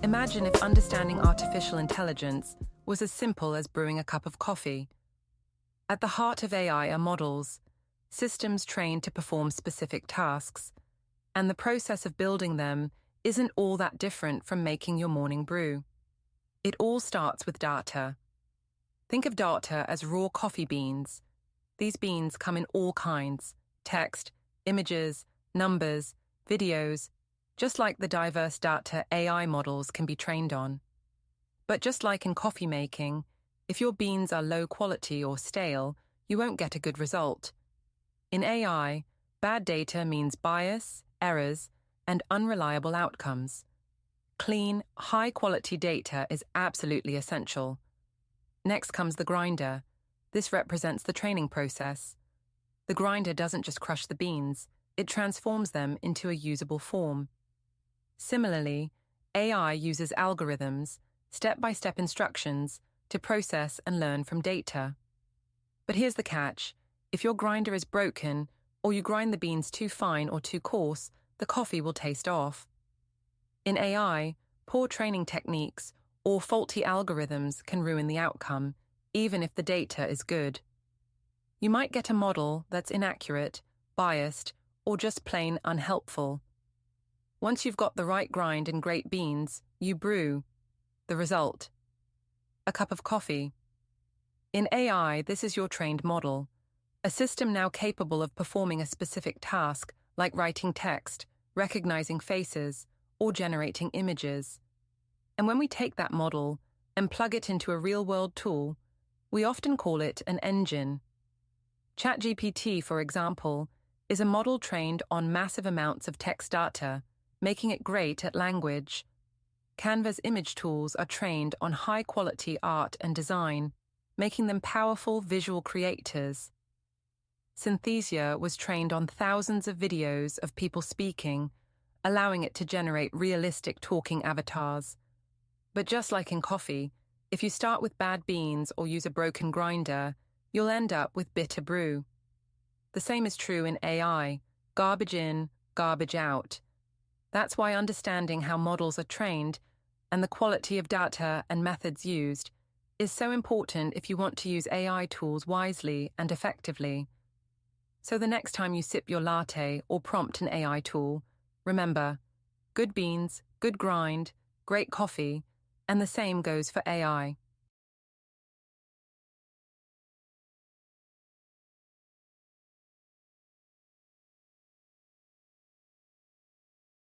Imagine if understanding artificial intelligence was as simple as brewing a cup of coffee. At the heart of AI are models, systems trained to perform specific tasks, and the process of building them isn't all that different from making your morning brew. It all starts with data. Think of data as raw coffee beans. These beans come in all kinds: text, images, numbers, videos, just like the diverse data AI models can be trained on. But just like in coffee making, if your beans are low quality or stale, you won't get a good result. In AI, bad data means bias, errors, and unreliable outcomes. Clean, high-quality data is absolutely essential. Next comes the grinder. This represents the training process. The grinder doesn't just crush the beans, it transforms them into a usable form. Similarly, AI uses algorithms, step-by-step instructions, to process and learn from data. But here's the catch: if your grinder is broken, or you grind the beans too fine or too coarse, the coffee will taste off. In AI, poor training techniques or faulty algorithms can ruin the outcome, even if the data is good. You might get a model that's inaccurate, biased, or just plain unhelpful. Once you've got the right grind and great beans, you brew. The result: a cup of coffee. In AI, this is your trained model, a system now capable of performing a specific task like writing text, recognizing faces, or generating images. And when we take that model and plug it into a real-world tool, we often call it an engine. ChatGPT, for example, is a model trained on massive amounts of text data, making it great at language. Canva's image tools are trained on high-quality art and design, making them powerful visual creators. Synthesia was trained on thousands of videos of people speaking, allowing it to generate realistic talking avatars. But just like in coffee, if you start with bad beans or use a broken grinder, you'll end up with bitter brew. The same is true in AI: garbage in, garbage out. That's why understanding how models are trained and the quality of data and methods used is so important if you want to use AI tools wisely and effectively. So the next time you sip your latte or prompt an AI tool, remember: good beans, good grind, great coffee, and the same goes for AI.